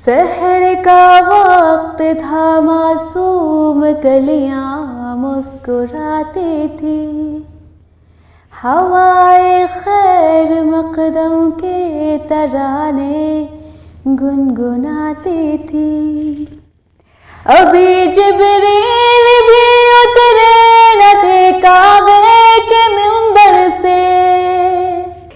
سحر کا وقت تھا، معصوم کلیاں مسکراتی تھی، ہوائے خیر مقدم کے ترانے گنگناتی تھی۔ ابھی جبریل بھی اترے نہ تھے کعبے کے منبر سے،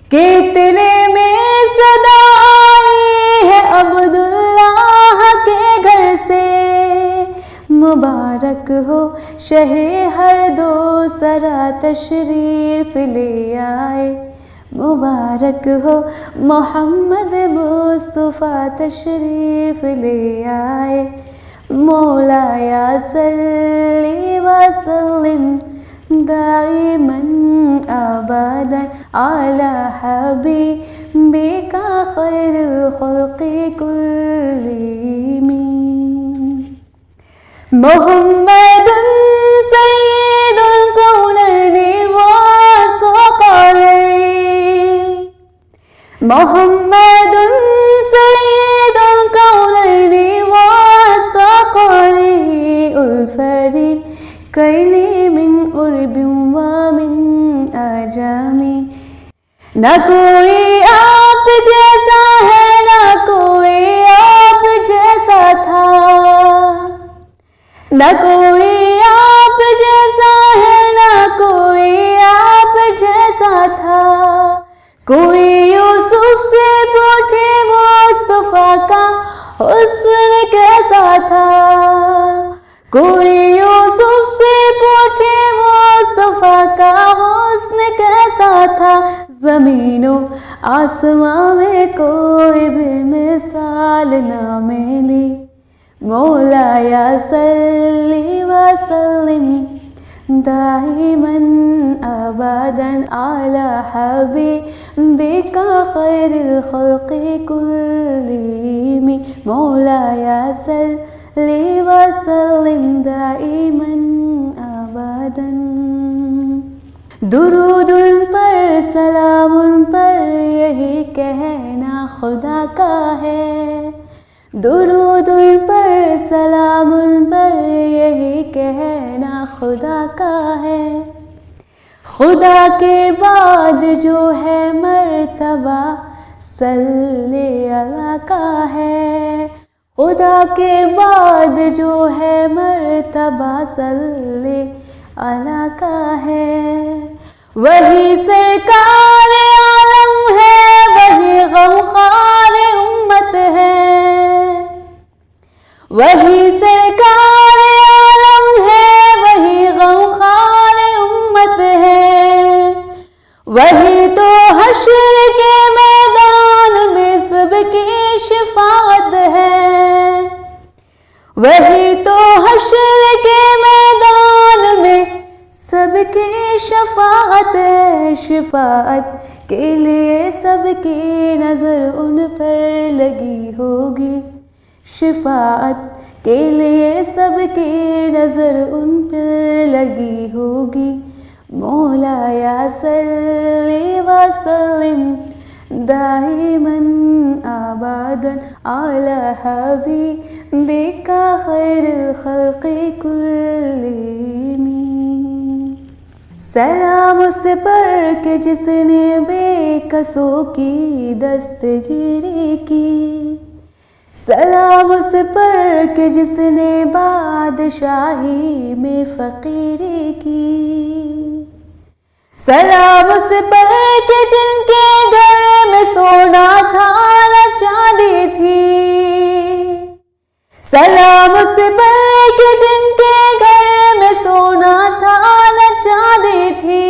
کتنے میں صدا آئی ہے عبداللہ کے گھر سے۔ مبارک ہو شہ ہر دو سرا تشریف لے آئے، مبارک ہو محمد مصطفیٰ تشریف لے آئے۔ مولا یا صلی وسلم دائماً ابداً علی حبیبک خیر الخلق کلہم۔ محمد سید الکونین والثقلین، محمد سید الکونین والثقلین، الفریقین من عرب ومن عجم۔ نہ کوئی آپ جیسا ہے، نہ کوئی آپ جیسا تھا، نہ کوئی آپ جیسا ہے، نہ کوئی آپ جیسا تھا۔ کوئی یوسف سے پوچھے مصطفیٰ کا حسن کیسا تھا، کوئی یوسف سے پوچھے مصطفیٰ کا حسن کیسا تھا۔ زمین و آسمان میں کوئی بھی مثال نہ ملی، مولا یا صلی وسلم دائماً ابداً علی حبیبک خیر الخلق کلہم۔ مولا یا صلی وسلم دائماً ابداً۔ درود ان پر سلام ان پر یہی کہنا خدا کا ہے، درود ان پر سلام ان پر یہی کہنا خدا کا ہے۔ خدا کے بعد جو ہے مرتبہ صلی اللہ کا ہے، خدا کے بعد جو ہے مرتبہ صلی اللہ کا ہے۔ وہی سرکار عالم ہے، وہی غمخوار امت ہے، وہی سرکار عالم ہے، وہی غمخوار امت ہے۔ وہی تو حشر کے میدان میں سب کی شفاعت ہے، وہی تو حشر کے میدان میں سب کی شفاعت ہے۔ شفاعت کے لیے سب کی نظر ان پر لگی ہوگی، شفاعت کے لیے سب کی نظر ان پر لگی ہوگی۔ مولا یا صلی وسلم دائماً ابداً علی حبیبک خیر الخلق کلہم۔ سلام اس پر کہ جس نے بے کسوں کی دستگیری کی، سلام اس پر کہ جس نے بادشاہی میں فقیری کی، سلام اس پر کہ جن کے گھر میں سونا تھا نہ چاندی تھی، سلام اس پر کہ جن کے گھر میں سونا تھا نہ چاندی تھی،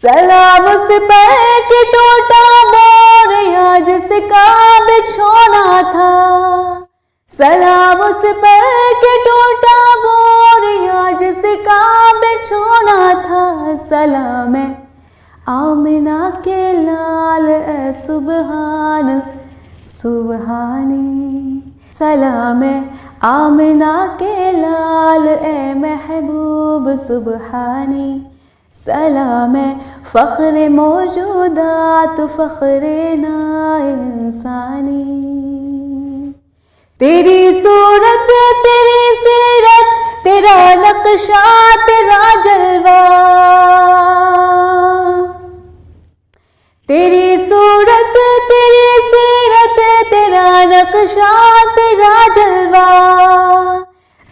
سلام اس پر کہ ٹوٹا بوریا جس کا بچھونا تھا، سلام اس پر کہ ٹوٹا بوریا جس کا بچھونا تھا۔ سلام ہے آمنہ کے لال اے سبحان سبحانی، سلام ہے آمنہ کے لال اے محبوب سبحانی، سلام ہے فخر موجودات فخر نا انسانی، تیری صورت تیری سیرت تیرا نقشہ تیرا جلوہ، تیری صورت تیری سیرت تیرا نقشہ تیرا جلوہ،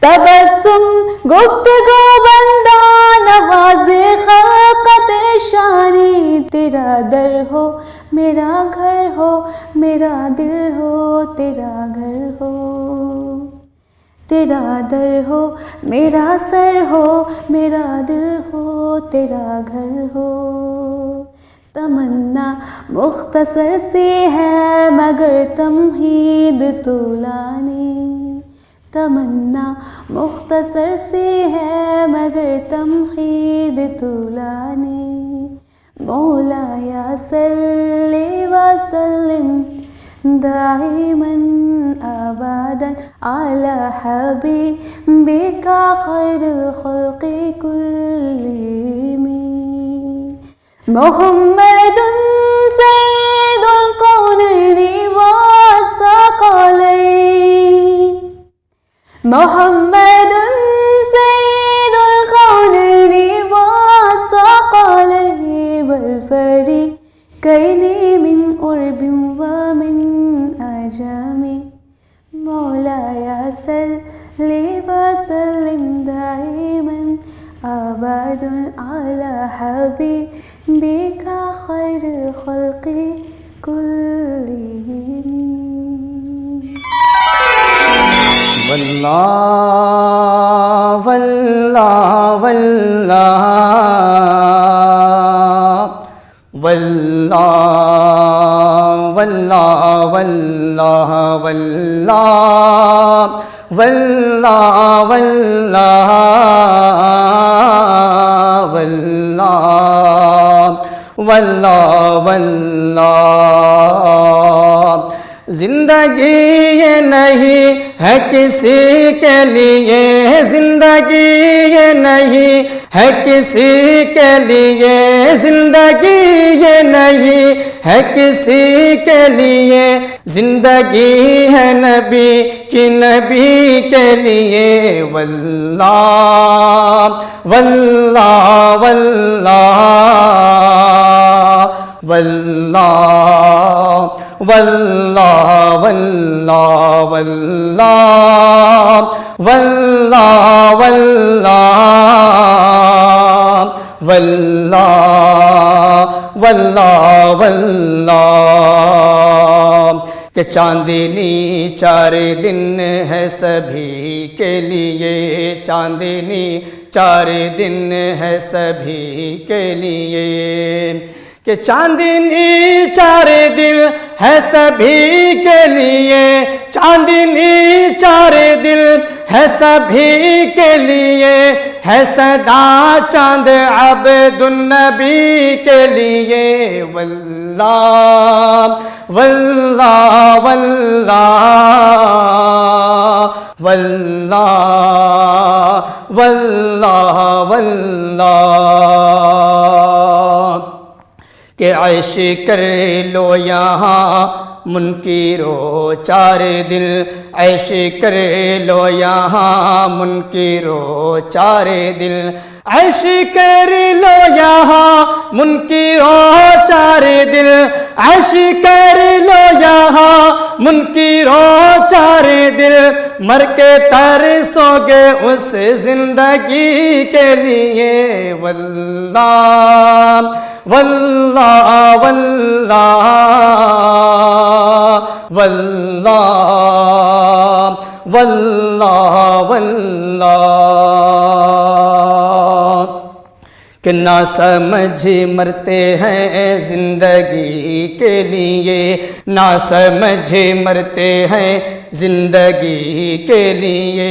تبسم گفتگو بندہ نواز خلقت شانی، تیرا در ہو میرا گھر ہو میرا دل ہو تیرا گھر ہو، تیرا در ہو میرا سر ہو میرا دل ہو تیرا گھر ہو، تمنا مختصر سی ہے مگر تمہید طولانی، تمنا مختصر سی ہے مگر تمہید طولانی، مولایا صلی وسلم دائماً ابداً علی حبیبک خیر الخلق کلہم، محمد سید القونین والثقلین، محمد سید القونین والثقلین والفریقین من عرب ومن عجم، مولایا صلی وسلم دائماً ابداً علی حبیبک خیر الخلق کلہم۔ واللہ واللہ واللہ واللہ واللہ واللہ واللہ واللہ واللہ واللہ واللہ، زندگی یہ نہیں ہے کسی کے لیے، زندگی یہ نہیں ہے کسی کے لیے، زندگی یہ نہیں ہے کسی کے لیے، زندگی ہے نبی کی نبی کے لیے، واللہ واللہ واللہ واللہ واللہ واللہ واللہ واللہ واللہ واللہ واللہ واللہ، کہ چاندنی 4 دن ہے سبھی کے لیے، چاندنی 4 دن ہے سبھی کے لیے، کہ چاندنی 4 دن ہے سبھی کے لیے، چاندنی 4 دن ہے سبھی کے لیے، ہے صدا چاند عبد النبی کے لیے، واللہ واللہ واللہ واللہ واللہ واللہ، کہ عیش کر لو یہاں منکرو 4 دن، عیش کر لو یہاں منکرو 4 دن، عیش کر لو یہاں منکرو 4 دن، عیش کر لو یہاں منکرو 4 دن، مر کے ترسو گے اس زندگی کے لیے، واللہ واللہ واللہ واللہ واللہ واللہ، کہ نہ سمجھ مرتے ہیں زندگی کے لیے، نہ سمجھ مرتے ہیں زندگی کے لیے،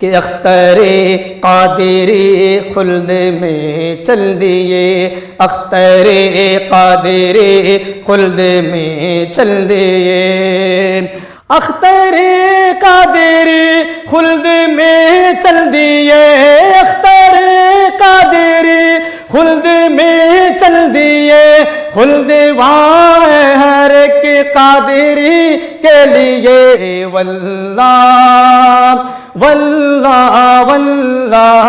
کہ اختر قادری خلد میں چل دیے، اختر قادری خلد میں چل دیے، اختر قادری خلد میں چل دیے، اختر قادری خلد میں چل دیے، خلد وہاں ہے ہر ایک قادری کے لیے۔ واللہ واللہ واللہ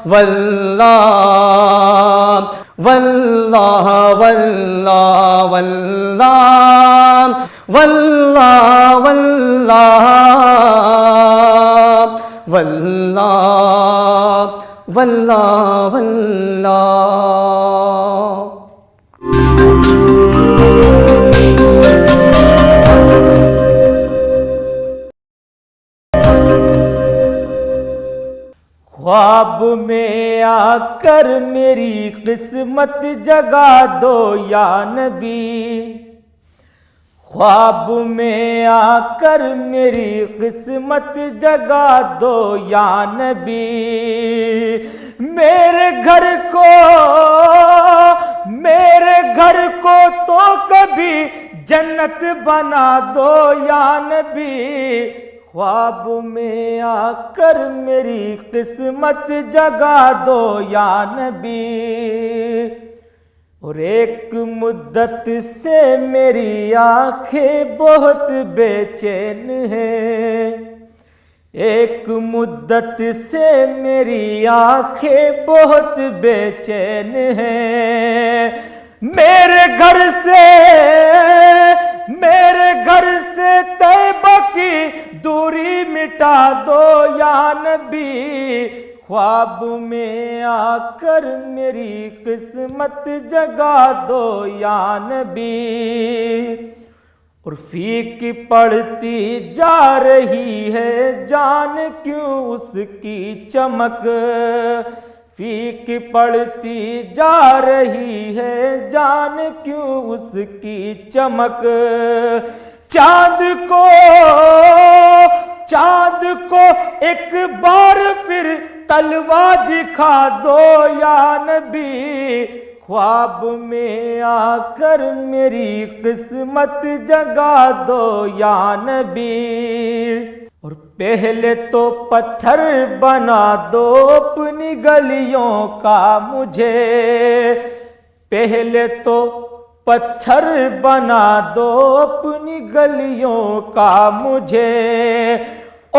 واللہ واللہ واللہ واللہ واللہ واللہ واللہ واللہ واللہ۔ خواب میں آ کر میری قسمت جگا دو یا نبی، خواب میں آ کر میری قسمت جگا دو یا نبی، میرے گھر کو تو کبھی جنت بنا دو یا نبی، خواب میں آ کر میری قسمت جگا دو یا نبی۔ اور ایک مدت سے میری آنکھیں بہت بے چین ہیں، ایک مدت سے میری آنکھیں بہت بے چین ہیں، میرے گھر سے طیبہ کی دوری مٹا دو یا نبی، خواب میں آ کر میری قسمت جگا دو یا نبی۔ اور فیک پڑتی جا رہی ہے جان کیوں اس کی چمک، فیک پڑتی جا رہی ہے جان کیوں اس کی چمک، چاند کو ایک بار پھر تلوا دکھا دو یا نبی، خواب میں آ کر میری قسمت جگا دو یا نبی۔ اور پہلے تو پتھر بنا دو اپنی گلیوں کا مجھے، پہلے تو پتھر بنا دو اپنی گلیوں کا مجھے،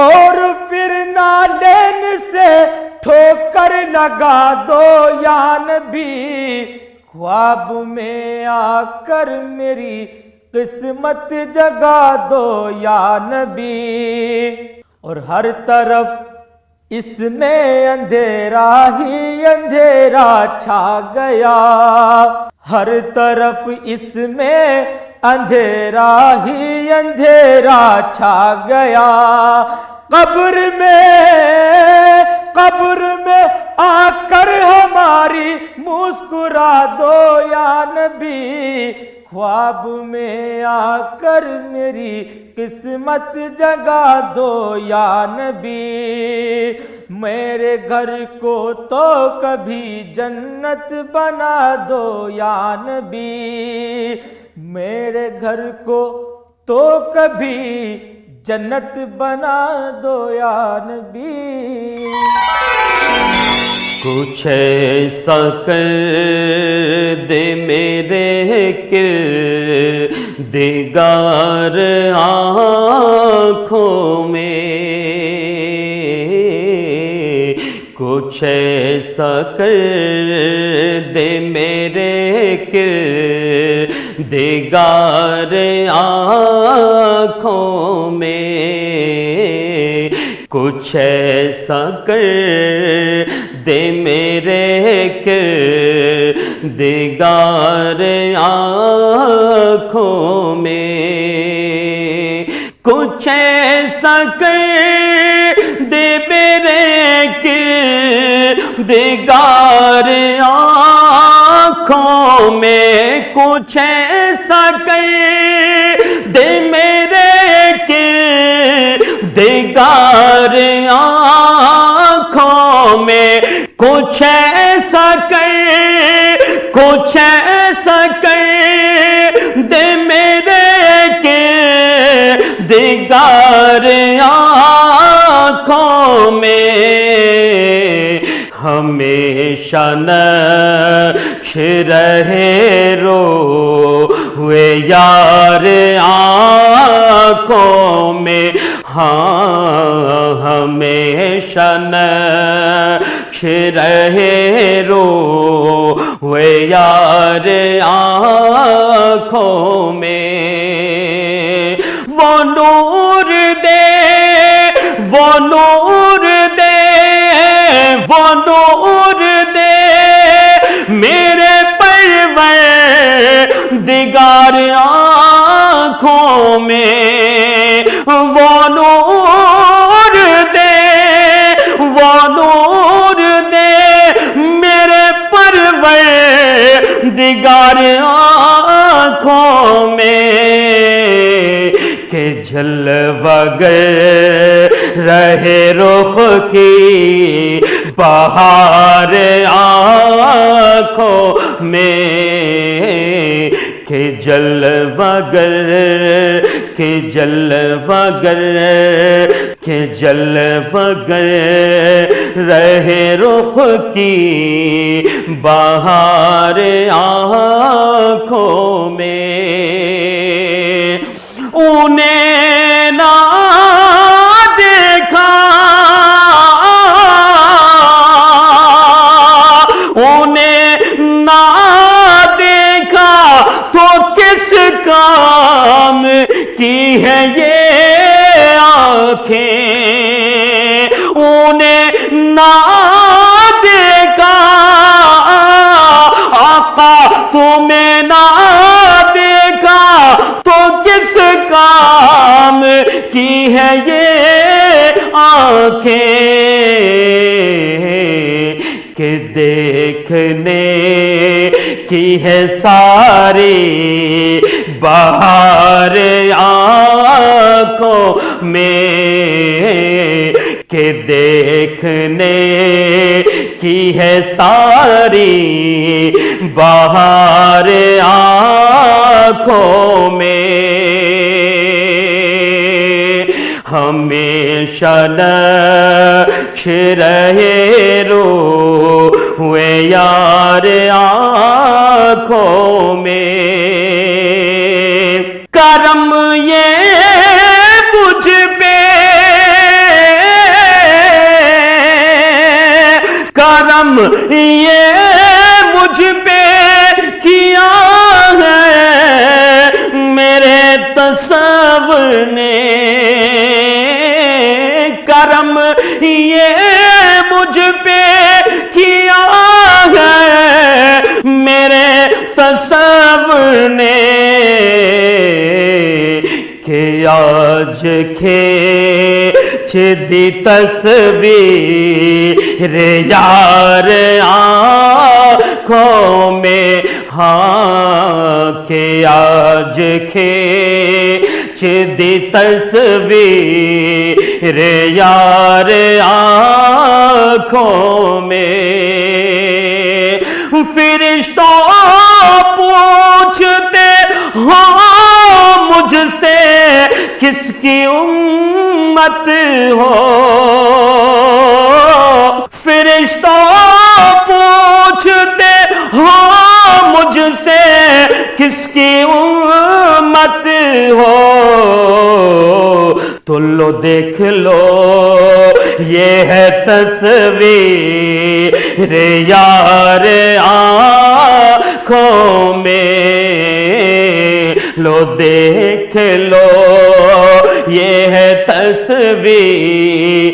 اور پھر نالین سے ٹھوکر لگا دو یا نبی، خواب میں آ کر میری قسمت جگا دو یا نبی۔ اور ہر طرف اس میں اندھیرا ہی اندھیرا چھا گیا، ہر طرف اس میں اندھیرا ہی اندھیرا چھا گیا، قبر میں آ کر ہماری مسکرا دو یا نبی، خواب میں آ کر میری قسمت جگا دو یا نبی، میرے گھر کو تو کبھی جنت بنا دو یا نبی، میرے گھر کو تو کبھی جنت بنا دو یا نبی۔ کچھ ایسا کر دے میرے کردگار آنکھوں میں، کچھ ایسا کر دے میرے کردگار آنکھوں میں، کچھ ایسا کر دے میرے کردگار آنکھوں میں، کچھ ایسا کر دے میرے کردگار آنکھوں میں، کچھ ایسا کر دے میرے کردگار آنکھوں میں، کچھ ایسا کر دے میرے کردگار آنکھوں میں، ہمیشہ نقش رہے روئے یار آنکھوں میں، ہاں ہمیشہ نقش رہے روئے یار آنکھوں میں، وہ نور دے، وہ نور دے، وہ نور دے میرے پروردگار آنکھوں میں، وہ نور دے، وہ نور دے میرے پروردگار آنکھوں میں، کہ جلوہ گر رہے رخ کی بہار آنکھوں میں، کہ جلوہ گر، کہ جلوہ گر، کہ جلوہ گر رہے رخ کی بہار آنکھوں میں، انہیں نہ دیکھا، انہیں نہ دیکھا تو کس کام کی ہے یہ آنکھیں، انہیں نہ دیکھا آقا تمہیں نہ دیکھا تو کس کام کی ہے یہ آنکھیں، کہ دیکھنے کی ہے ساری بہار آنکھوں میں، کہ دیکھنے کی ہے ساری بہار آنکھوں میں، ہمیشہ نقش رہے روئے یار آنکھوں میں، کرم یہ مجھ پہ، کرم یہ مجھ پہ کیا ہے میرے تصور نے، کرم یہ مجھ پہ کیا ہے میرے تصور نے، کہ آج کھینچ دی تصویر یار آنکھوں میں، ہاں کہ آج کھینچ دی تصویر یار آنکھوں میں، فرشتوں پوچھتے ہاں مجھ سے کس کی امت ہو، فرشتوں پوچھتے ہاں مجھ سے کس کی امت ہو، تو لو دیکھ لو یہ ہے تصویر یار آنکھوں میں، لو دیکھ لو یہ ہے تصویر